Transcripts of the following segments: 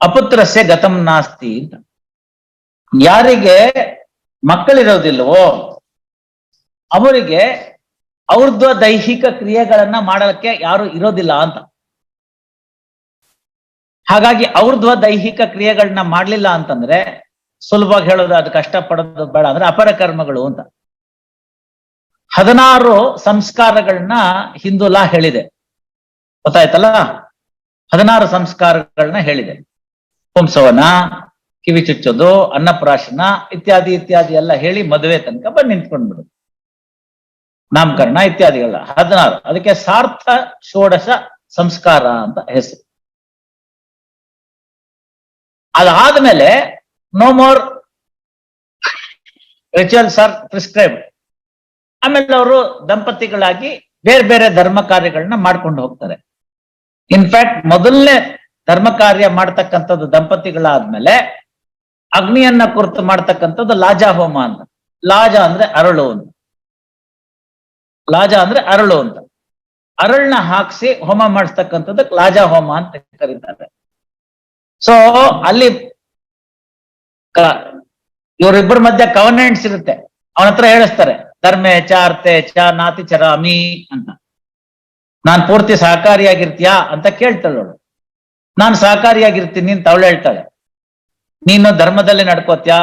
ಅಪುತ್ರಸ್ಯ ಗತಂ ನಾಸ್ತಿ ಅಂತ. ಯಾರಿಗೆ ಮಕ್ಕಳಿರೋದಿಲ್ವೋ ಅವರಿಗೆ ಔರ್ಧ್ವ ದೈಹಿಕ ಕ್ರಿಯೆಗಳನ್ನ ಮಾಡಲಿಕ್ಕೆ ಯಾರು ಇರೋದಿಲ್ಲ ಅಂತ. ಹಾಗಾಗಿ ಔರ್ಧ್ವ ದೈಹಿಕ ಕ್ರಿಯೆಗಳನ್ನ ಮಾಡ್ಲಿಲ್ಲ ಅಂತಂದ್ರೆ ಸುಲಭವಾಗಿ ಹೇಳೋದು, ಅದು ಕಷ್ಟಪಡೋದು ಬೇಡ ಅಂದ್ರೆ ಅಪರ ಕರ್ಮಗಳು ಅಂತ. 16 ಸಂಸ್ಕಾರಗಳನ್ನ ಹಿಂದೂ ಲಾ ಹೇಳಿದೆ, ಗೊತ್ತಾಯ್ತಲ್ಲ. 16 ಸಂಸ್ಕಾರಗಳನ್ನ ಹೇಳಿದೆ. ಪುಂಸವನ, ಕಿವಿ ಚುಚ್ಚೋದು, ಅನ್ನಪ್ರಾಶನ ಇತ್ಯಾದಿ ಇತ್ಯಾದಿ ಎಲ್ಲ ಹೇಳಿ ಮದುವೆ ತನಕ ಬಂದು ನಿಂತ್ಕೊಂಡ್ಬಿಡುದು, ನಾಮಕರಣ ಇತ್ಯಾದಿಗಳ 16. ಅದಕ್ಕೆ ಸಾರ್ಥ ಷೋಡಶ ಸಂಸ್ಕಾರ ಅಂತ ಹೆಸರು. ಅದಾದ್ಮೇಲೆ no more rituals are prescribed. ಆಮೇಲೆ ಅವರು ದಂಪತಿಗಳಾಗಿ ಬೇರೆ ಬೇರೆ ಧರ್ಮ ಕಾರ್ಯಗಳನ್ನ ಮಾಡ್ಕೊಂಡು ಹೋಗ್ತಾರೆ. ಇನ್ಫ್ಯಾಕ್ಟ್ ಮೊದಲನೇ ಧರ್ಮ ಕಾರ್ಯ ಮಾಡ್ತಕ್ಕಂಥದ್ದು ದಂಪತಿಗಳಾದ್ಮೇಲೆ ಅಗ್ನಿಯನ್ನ ಕುರಿತು ಮಾಡ್ತಕ್ಕಂಥದ್ದು ಲಾಜಾ ಹೋಮ ಅಂತ. ಲಾಜ ಅಂದ್ರೆ ಅರಳು ಅಂತ. ಲಾಜ ಅಂದ್ರೆ ಅರಳು ಅಂತ. ಅರಳನ್ನ ಹಾಕ್ಸಿ ಹೋಮ ಮಾಡಿಸ್ತಕ್ಕಂಥದ್ದು ಲಾಜಾ ಹೋಮ ಅಂತ ಕರೀತಾರೆ. ಸೊ ಅಲ್ಲಿ ಇವರಿಬ್ಬರ ಮಧ್ಯೆ ಕವನೆಂಟ್ಸ್ ಇರುತ್ತೆ. ಅವನ ಹತ್ರ ಹೇಳಿಸ್ತಾರೆ, ಧರ್ಮೆ ಚ ಅರ್ಥೆ ಚ ನಾತಿ ಚರಾಮಿ ಅಂತ. ನಾನ್ ಪೂರ್ತಿ ಸಹಕಾರಿಯಾಗಿರ್ತೀಯಾ ಅಂತ ಕೇಳ್ತಾಳವಳು. ನಾನು ಸಹಕಾರಿಯಾಗಿರ್ತೀನಿ ಅಂತ ಅವಳು ಹೇಳ್ತಾಳೆ. ನೀನು ಧರ್ಮದಲ್ಲಿ ನಡ್ಕೋತ್ಯಾ,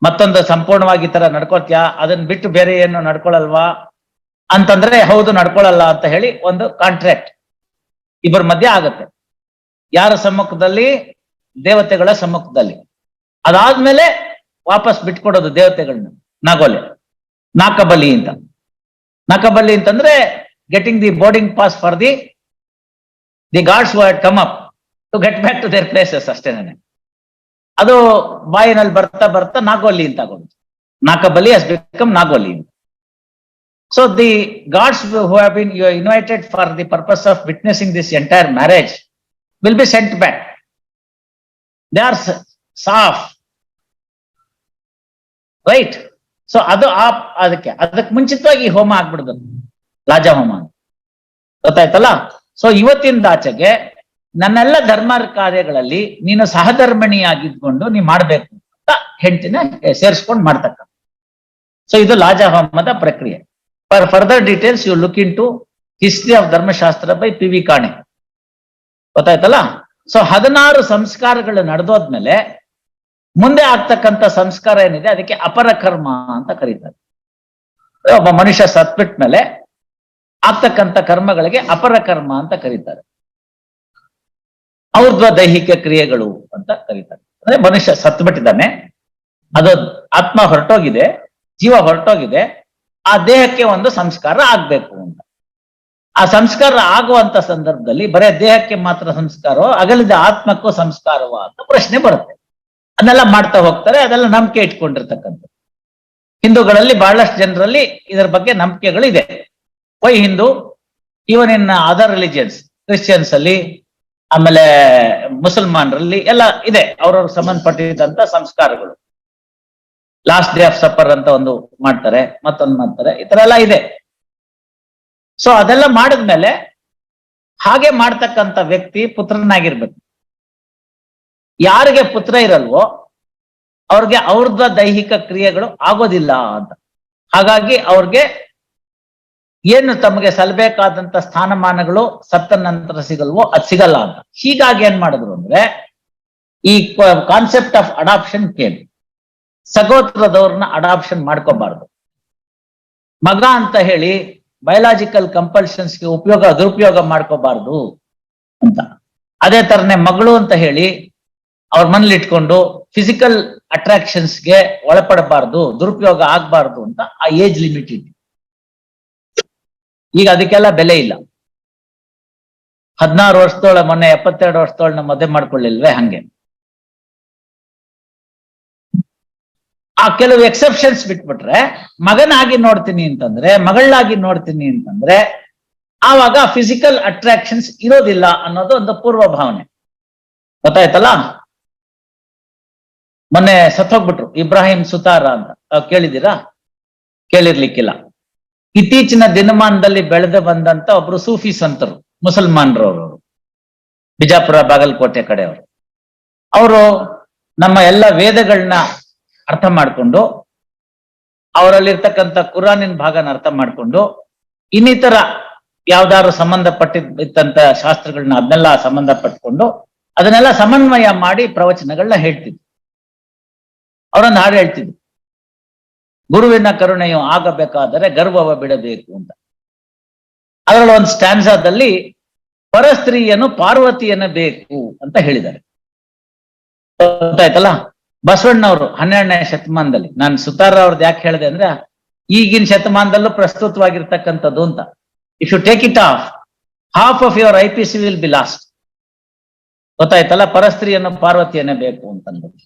ಮತ್ತೊಂದು ಸಂಪೂರ್ಣವಾಗಿ ತರ ನಡ್ಕೋತ್ಯಾ, ಅದನ್ನ ಬಿಟ್ಟು ಬೇರೆ ಏನು ನಡ್ಕೊಳಲ್ವಾ ಅಂತಂದ್ರೆ ಹೌದು ನಡ್ಕೊಳಲ್ಲ ಅಂತ ಹೇಳಿ ಒಂದು ಕಾಂಟ್ರಾಕ್ಟ್ ಇಬ್ಬರ ಮಧ್ಯೆ ಆಗತ್ತೆ. ಯಾರ ಸಮ್ಮುಖದಲ್ಲಿ? ದೇವತೆಗಳ ಸಮ್ಮುಖದಲ್ಲಿ. ಅದಾದ್ಮೇಲೆ ವಾಪಸ್ ಬಿಟ್ಕೊಡೋದು ದೇವತೆಗಳನ್ನ. ನಾಗೋಲೆ, ನಾಕಬಲಿ ಅಂತ. ನಾಕಬಲಿ ಅಂತಂದ್ರೆ getting the boarding pass for the gods who had come up to get back to their places ಅಷ್ಟೇನೆ. ಅದು ಬಾಯಿನಲ್ಲಿ ಬರ್ತಾ ಬರ್ತಾ ನಾಗೋಲಿ ಅಂತ ಆಗೋದು. ನಾಕಬಲಿ ಹಸ್ ಬಿಕಮ್ ನಾಗೋಲಿ. So the gods who have been invited for the purpose of witnessing this entire marriage will be sent back. They are saaf, right? So ಅದು ಅದಕ್ಕೆ ಮುಂಚಿತವಾಗಿ ಹೋಮ ಆಗ್ಬಿಡುದು, ಲಾಜಾ ಹೋಮ ಅಂತ. ಗೊತ್ತಾಯ್ತಲ್ಲ. ಸೊ ಇವತ್ತಿಂದಾಚೆಗೆ ನನ್ನೆಲ್ಲ ಧರ್ಮ ಕಾರ್ಯಗಳಲ್ಲಿ ನೀನು ಸಹಧರ್ಮಿಣಿಯಾಗಿದ್ಕೊಂಡು ನೀ ಮಾಡ್ಬೇಕು ಅಂತ ಹೆಂಡತಿನ ಸೇರಿಸ್ಕೊಂಡು ಮಾಡ್ತಕ್ಕ. ಸೊ ಇದು ಲಾಜಾ ಹೋಮದ ಪ್ರಕ್ರಿಯೆ. For further details you look into history of Dharmashastra by P V Kane. ಗೊತ್ತಾಯ್ತಲ್ಲ. ಸೊ 16 ಸಂಸ್ಕಾರಗಳು ನಡೆದೋದ್ಮೇಲೆ ಮುಂದೆ ಆಗ್ತಕ್ಕಂಥ ಸಂಸ್ಕಾರ ಏನಿದೆ ಅದಕ್ಕೆ ಅಪರ ಕರ್ಮ ಅಂತ ಕರೀತಾರೆ. ಒಬ್ಬ ಮನುಷ್ಯ ಸತ್ಬಿಟ್ಟ ಮೇಲೆ ಆಗ್ತಕ್ಕಂಥ ಕರ್ಮಗಳಿಗೆ ಅಪರ ಕರ್ಮ ಅಂತ ಕರೀತಾರೆ. ಔರ್ಧ್ವ ದೈಹಿಕ ಕ್ರಿಯೆಗಳು ಅಂತ ಕರೀತಾರೆ. ಅಂದ್ರೆ ಮನುಷ್ಯ ಸತ್ಬಿಟ್ಟಿದ್ದಾನೆ, ಅದು ಆತ್ಮ ಹೊರಟೋಗಿದೆ, ಜೀವ ಹೊರಟೋಗಿದೆ, ಆ ದೇಹಕ್ಕೆ ಒಂದು ಸಂಸ್ಕಾರ ಆಗ್ಬೇಕು ಅಂತ. ಆ ಸಂಸ್ಕಾರ ಆಗುವಂತ ಸಂದರ್ಭದಲ್ಲಿ ಬರೇ ದೇಹಕ್ಕೆ ಮಾತ್ರ ಸಂಸ್ಕಾರವೋ ಅಗಲಿದ ಆತ್ಮಕ್ಕೂ ಸಂಸ್ಕಾರವೋ ಅಂತ ಪ್ರಶ್ನೆ ಬರುತ್ತೆ. ಅದನ್ನೆಲ್ಲ ಮಾಡ್ತಾ ಹೋಗ್ತಾರೆ. ಅದೆಲ್ಲ ನಂಬಿಕೆ ಇಟ್ಕೊಂಡಿರ್ತಕ್ಕಂಥ ಹಿಂದೂಗಳಲ್ಲಿ ಬಹಳಷ್ಟು ಜನರಲ್ಲಿ ಇದರ ಬಗ್ಗೆ ನಂಬಿಕೆಗಳು ಇದೆ. Why Hindu, even in other religions, Christians ಅಲ್ಲಿ, ಆಮೇಲೆ ಮುಸಲ್ಮಾನರಲ್ಲಿ ಎಲ್ಲ ಇದೆ ಅವ್ರವ್ರಿಗೆ ಸಂಬಂಧಪಟ್ಟಿದ್ದಂತ ಸಂಸ್ಕಾರಗಳು. ಲಾಸ್ಟ್ ಡೇ ಆಫ್ ಸಪ್ಪರ್ ಅಂತ ಒಂದು ಮಾಡ್ತಾರೆ, ಮತ್ತೊಂದು ಮಾಡ್ತಾರೆ, ಈ ತರ ಎಲ್ಲ ಇದೆ. ಸೊ ಅದೆಲ್ಲ ಮಾಡಿದ್ಮೇಲೆ ಹಾಗೆ ಮಾಡ್ತಕ್ಕಂಥ ವ್ಯಕ್ತಿ ಪುತ್ರನಾಗಿರ್ಬೇಕು. ಯಾರಿಗೆ ಪುತ್ರ ಇರಲ್ವೋ ಅವ್ರಿಗೆ ಔರ್ಧ್ವ ದೈಹಿಕ ಕ್ರಿಯೆಗಳು ಆಗೋದಿಲ್ಲ ಅಂತ. ಹಾಗಾಗಿ ಅವ್ರಿಗೆ ಏನು ತಮಗೆ ಸಲ್ಲಬೇಕಾದಂತ ಸ್ಥಾನಮಾನಗಳು ಸತ್ತ ನಂತರ ಸಿಗಲ್ವೋ ಅದು ಸಿಗಲ್ಲ ಅಂತ. ಹೀಗಾಗಿ ಏನ್ ಮಾಡಿದ್ರು ಅಂದ್ರೆ ಈ ಕಾನ್ಸೆಪ್ಟ್ ಆಫ್ ಅಡಾಪ್ಷನ್ ಕೇಳಿ, ಸಗೋತ್ರದವ್ರನ್ನ ಅಡಾಪ್ಷನ್ ಮಾಡ್ಕೋಬಾರ್ದು. ಮಗ ಅಂತ ಹೇಳಿ ಬಯಲಾಜಿಕಲ್ ಕಂಪಲ್ಷನ್ಸ್ಗೆ ದುರುಪಯೋಗ ಮಾಡ್ಕೋಬಾರ್ದು ಅಂತ. ಅದೇ ತರನೇ ಮಗಳು ಅಂತ ಹೇಳಿ ಅವ್ರ ಮನೇಲಿ ಇಟ್ಕೊಂಡು ಫಿಸಿಕಲ್ ಅಟ್ರಾಕ್ಷನ್ಸ್ಗೆ ಒಳಪಡಬಾರ್ದು, ದುರುಪಯೋಗ ಆಗ್ಬಾರ್ದು ಅಂತ ಆ ಏಜ್ ಲಿಮಿಟ್ ಇದೆ. ಈಗ ಅದಕ್ಕೆಲ್ಲ ಬೆಲೆ ಇಲ್ಲ. 16 ವರ್ಷದೊಳ ಮೊನ್ನೆ 72 ವರ್ಷದೊಳನ ಮದುವೆ ಮಾಡ್ಕೊಳ್ಳಿಲ್ವೇ ಹಂಗೆ. ಆ ಕೆಲವು ಎಕ್ಸೆಪ್ಷನ್ಸ್ ಬಿಟ್ಬಿಟ್ರೆ ಮಗನಾಗಿ ನೋಡ್ತೀನಿ ಅಂತಂದ್ರೆ, ಮಗಳಾಗಿ ನೋಡ್ತೀನಿ ಅಂತಂದ್ರೆ ಆವಾಗ ಫಿಸಿಕಲ್ ಅಟ್ರಾಕ್ಷನ್ಸ್ ಇರೋದಿಲ್ಲ ಅನ್ನೋದು ಒಂದು ಪೂರ್ವ ಭಾವನೆ. ಗೊತ್ತಾಯ್ತಲ್ಲ. ಮೊನ್ನೆ ಸತ್ತೋಗ್ಬಿಟ್ರು ಇಬ್ರಾಹಿಂ ಸುತಾರ ಅಂತ, ಕೇಳಿದ್ದೀರಾ? ಕೇಳಿರ್ಲಿಕ್ಕಿಲ್ಲ. ಇತ್ತೀಚಿನ ದಿನಮಾನದಲ್ಲಿ ಬೆಳೆದು ಬಂದಂತ ಒಬ್ರು ಸೂಫಿ ಸಂತರು, ಮುಸಲ್ಮಾನರವರು, ಬಿಜಾಪುರ ಬಾಗಲಕೋಟೆ ಕಡೆಯವರು. ಅವರು ನಮ್ಮ ಎಲ್ಲ ವೇದಗಳನ್ನ ಅರ್ಥ ಮಾಡ್ಕೊಂಡು, ಅವರಲ್ಲಿರ್ತಕ್ಕಂಥ ಕುರಾನಿನ ಭಾಗನ ಅರ್ಥ ಮಾಡ್ಕೊಂಡು, ಇನ್ನಿತರ ಯಾವ್ದಾದ್ರು ಸಂಬಂಧಪಟ್ಟಿದ್ದಂತ ಶಾಸ್ತ್ರಗಳನ್ನ ಅದನ್ನೆಲ್ಲ ಸಂಬಂಧಪಟ್ಕೊಂಡು ಅದನ್ನೆಲ್ಲ ಸಮನ್ವಯ ಮಾಡಿ ಪ್ರವಚನಗಳನ್ನ ಹೇಳ್ತಿದ್ರು. ಅವರೊಂದು ಹಾಡು ಹೇಳ್ತಿದ್ರು, ಗುರುವಿನ ಕರುಣೆಯು ಆಗಬೇಕಾದರೆ ಗರ್ವವ ಬಿಡಬೇಕು ಅಂತ. ಅದರಲ್ಲಿ ಒಂದು ಸ್ಟ್ಯಾನ್ಸಾದಲ್ಲಿ ಪರಸ್ತ್ರೀಯನ್ನು ಪಾರ್ವತಿಯನ್ನು ಬೇಕು ಅಂತ ಹೇಳಿದ್ದಾರೆ. ಗೊತ್ತಾಯ್ತಲ್ಲ? ಬಸವಣ್ಣವರು 12ನೇ ಶತಮಾನದಲ್ಲಿ, ನಾನು ಸುತಾರ ಅವ್ರದ್ದು ಯಾಕೆ ಹೇಳಿದೆ ಅಂದ್ರೆ ಈಗಿನ ಶತಮಾನದಲ್ಲೂ ಪ್ರಸ್ತುತವಾಗಿರ್ತಕ್ಕಂಥದ್ದು ಅಂತ. If you take it off, half of your IPC will be lost. ಗೊತ್ತಾಯ್ತಲ್ಲ? ಪರಸ್ತ್ರೀಯನ್ನು ಪಾರ್ವತಿಯನ್ನೇ ಬೇಕು ಅಂತಂದ್ಬಿಟ್ಟು.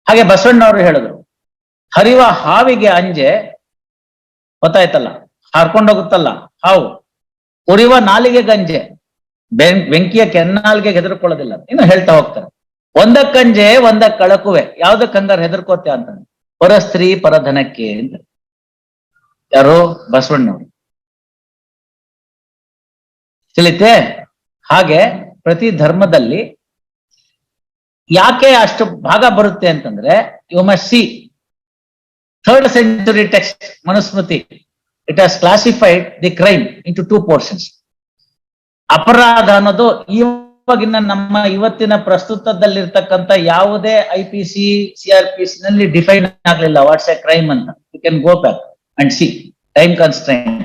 ಹಾಗೆ ಬಸವಣ್ಣವರು ಹೇಳಿದ್ರು, ಹರಿವ ಹಾವಿಗೆ ಅಂಜೆ, ಗೊತ್ತಾಯ್ತಲ್ಲ, ಹಾರ್ಕೊಂಡೋಗುತ್ತಲ್ಲ ಹಾವು, ಉರಿವ ನಾಲಿಗೆ ಗಂಜೆ, ಬೆಂಕಿಯ ಕೆನ್ನಾಲಿಗೆ ಹೆದರ್ಕೊಳ್ಳೋದಿಲ್ಲ. ಇನ್ನು ಹೇಳ್ತಾ ಹೋಗ್ತಾರೆ, ಒಂದಕ್ಕಂಜೆ ಒಂದಕ್ಕೆ ಕಳಕುವೆ, ಯಾವ್ದಕ್ಕೆ ಹಂಗಾರೆ ಹೆದರ್ಕೋತೆ ಅಂತ. ಪರಸ್ತ್ರೀ ಪರಧನಕ್ಕೆ ಅಂತ. ಯಾರು? ಬಸವಣ್ಣವರು. ತಿಳಿತೆ? ಹಾಗೆ ಪ್ರತಿ ಧರ್ಮದಲ್ಲಿ ಯಾಕೆ ಅಷ್ಟು ಭಾಗ ಬರುತ್ತೆ ಅಂತಂದ್ರೆ, you must see 3rd century text Manusmriti, it has classified the crime into 2 portions. ಅಪರಾಧ ಅನ್ನೋದು ಇವಾಗಿನ ನಮ್ಮ ಇವತ್ತಿನ ಪ್ರಸ್ತುತದಲ್ಲಿರ್ತಕ್ಕಂಥ ಯಾವುದೇ IPC CRPC ನಲ್ಲಿ ಡಿಫೈನ್ ಆಗ್ಲಿಲ್ಲ ವಾಟ್ಸ್ ಎ ಕ್ರೈಮ್ ಅಂತ. You can go back and see. Time constraint.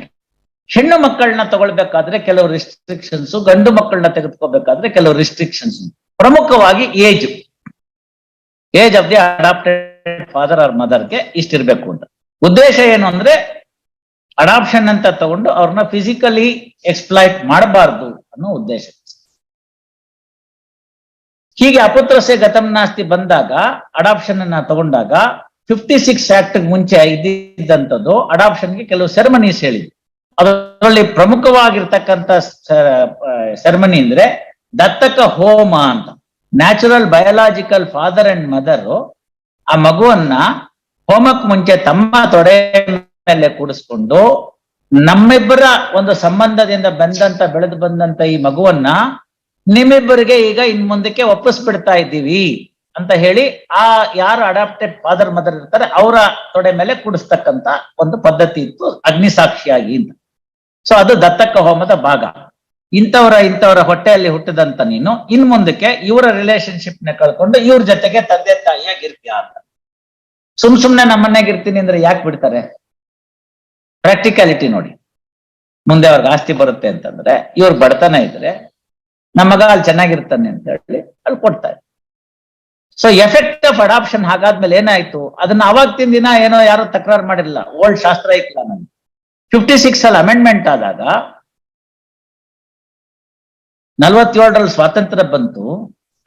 ಹೆಣ್ಣು ಮಕ್ಕಳನ್ನ ತಗೊಳ್ಬೇಕಾದ್ರೆ ಕೆಲವು ರಿಸ್ಟ್ರಿಕ್ಷನ್ಸ್, ಗಂಡು ಮಕ್ಕಳನ್ನ ತೆಗೆದುಕೋಬೇಕಾದ್ರೆ ಕೆಲವು ರಿಸ್ಟ್ರಿಕ್ಷನ್ಸ್. ಪ್ರಮುಖವಾಗಿ age of the adopted father or ಮದರ್ಗೆ ಇಷ್ಟಿರ್ಬೇಕು ಅಂತ. ಉದ್ದೇಶ ಏನು ಅಂದ್ರೆ ಅಡಾಪ್ಷನ್ ಅಂತ ತಗೊಂಡು ಅವ್ರನ್ನ ಫಿಸಿಕಲಿ ಎಕ್ಸ್ಪ್ಲಾಯ್ಟ್ ಮಾಡಬಾರ್ದು ಅನ್ನೋ ಉದ್ದೇಶ. ಹೀಗೆ ಅಪುತ್ರಸ್ಯ ಗತಂ ನಾಸ್ತಿ ಬಂದಾಗ, ಅಡಾಪ್ಷನ್ ಅನ್ನ ತಗೊಂಡಾಗ 56 ಆಕ್ಟ್ ಮುಂಚೆ ಇದ್ದಿದ್ದಂಥದ್ದು ಅಡಾಪ್ಷನ್ಗೆ ಕೆಲವು ಸೆರೆಮನೀಸ್ ಹೇಳಿದ್ವಿ. ಅದರಲ್ಲಿ ಪ್ರಮುಖವಾಗಿರ್ತಕ್ಕಂಥ ಸೆರೆಮನಿ ಅಂದ್ರೆ ದತ್ತಕ ಹೋಮ ಅಂತ. Natural biological father and mother ಆ ಮಗುವನ್ನ ಹೋಮಕ್ಕೆ ಮುಂಚೆ ತಮ್ಮ ತೊಡೆ ಮೇಲೆ ಕೂಡಿಸ್ಕೊಂಡು, ನಮ್ಮಿಬ್ಬರ ಒಂದು ಸಂಬಂಧದಿಂದ ಬೆಳೆದು ಬಂದಂತ ಈ ಮಗುವನ್ನ ನಿಮ್ಮಿಬ್ಬರಿಗೆ ಈಗ ಇನ್ ಮುಂದಕ್ಕೆ ಒಪ್ಪಿಸ್ಬಿಡ್ತಾ ಇದ್ದೀವಿ ಅಂತ ಹೇಳಿ ಆ ಯಾರು ಅಡಾಪ್ಟೆಡ್ ಫಾದರ್ ಮದರ್ ಇರ್ತಾರೆ ಅವರ ತೊಡೆ ಮೇಲೆ ಕೂಡಿಸ್ತಕ್ಕಂತ ಒಂದು ಪದ್ಧತಿ ಇತ್ತು, ಅಗ್ನಿಸಾಕ್ಷಿಯಾಗಿ ಅಂತ. ಸೊ ಅದು ದತ್ತಕ ಹೋಮದ ಭಾಗ. ಇಂಥವರ ಹೊಟ್ಟೆಯಲ್ಲಿ ಹುಟ್ಟಿದಂತ ನೀನು ಇನ್ ಮುಂದಕ್ಕೆ ಇವರ ರಿಲೇಶನ್ಶಿಪ್ ನ ಕಳ್ಕೊಂಡು ಇವ್ರ ಜೊತೆಗೆ ತಂದೆ ತಾಯಿಯಾಗಿರ್ತೀಯ ಅಂತ. ಸುಮ್ನೆ ನಮ್ಮನೆಗಿರ್ತೀನಿ ಅಂದ್ರೆ ಯಾಕೆ ಬಿಡ್ತಾರೆ? ಪ್ರಾಕ್ಟಿಕಾಲಿಟಿ ನೋಡಿ. ಮುಂದೆ ಅವ್ರಿಗೆ ಆಸ್ತಿ ಬರುತ್ತೆ ಅಂತಂದ್ರೆ, ಇವ್ರ ಬಡತನ ಇದ್ರೆ ನಮ್ಮ ಮಗ ಅಲ್ಲಿ ಚೆನ್ನಾಗಿರ್ತಾನೆ ಅಂತ ಹೇಳಿ ಅಲ್ಲಿ ಕೊಡ್ತಾರೆ. ಸೊ ಎಫೆಕ್ಟ್ ಆಫ್ ಅಡಾಪ್ಷನ್ ಹಾಗಾದ್ಮೇಲೆ ಏನಾಯ್ತು, ಅದನ್ನ ಅವಾಗ್ತಿನ ದಿನ ಏನೋ ಯಾರು ತಕರಾರು ಮಾಡಿರಲಿಲ್ಲ. ಓಲ್ಡ್ ಶಾಸ್ತ್ರ ಐತಿಲ್ಲ ನಮ್ಗೆ. 56 ಅಲ್ಲಿ ಅಮೆಂಡ್ಮೆಂಟ್ ಆದಾಗ 47ರಲ್ಲಿ ಸ್ವಾತಂತ್ರ್ಯ ಬಂತು,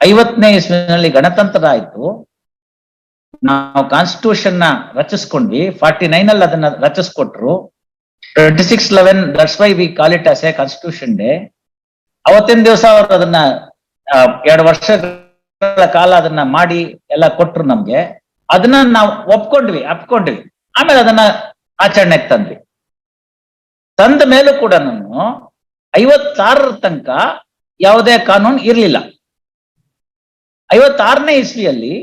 50ನೇ ಇಸ್ವಿನಲ್ಲಿ ಗಣತಂತ್ರ ಆಯ್ತು. ನಾವು ಕಾನ್ಸ್ಟಿಟ್ಯೂಷನ್ ನ ರಚಿಸ್ಕೊಂಡ್ವಿ. 49 ಅಲ್ಲಿ ಅದನ್ನ ರಚಿಸ್ಕೊಟ್ರು. 26/11 that's why we call it as A constitution day. ಅವತ್ತಿನ ದಿವಸ ಅವರು ಅದನ್ನ 2 ವರ್ಷಗಳ ಕಾಲ ಅದನ್ನ ಮಾಡಿ ಎಲ್ಲ ಕೊಟ್ರು ನಮ್ಗೆ. ಅದನ್ನ ನಾವು ಅಪ್ಕೊಂಡ್ವಿ. ಆಮೇಲೆ ಅದನ್ನ ಆಚರಣೆಗೆ ತಂದ್ವಿ. ತಂದ ಮೇಲೂ ಕೂಡ ನಾನು 56ರ ತನಕ ಯಾವುದೇ ಕಾನೂನು ಇರ್ಲಿಲ್ಲ. 56ನೇ ಇಸ್ವಿಯಲ್ಲಿ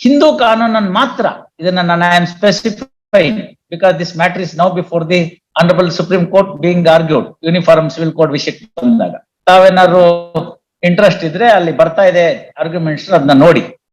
ಹಿಂದೂ ಕಾನೂನನ್ನು ಮಾತ್ರ, ಇದನ್ನ ನಾನು I am specifying because this matter is now before the honourable supreme court being argued. Uniform civil code ವಿಷಯಕ್ಕೆ ಬಂದಾಗ ತಾವೇನಾದ್ರು ಇಂಟ್ರೆಸ್ಟ್ ಇದ್ರೆ ಅಲ್ಲಿ ಬರ್ತಾ ಇದೆ ಆರ್ಗ್ಯುಮೆಂಟ್ಸ್, ಅದನ್ನ ನೋಡಿ.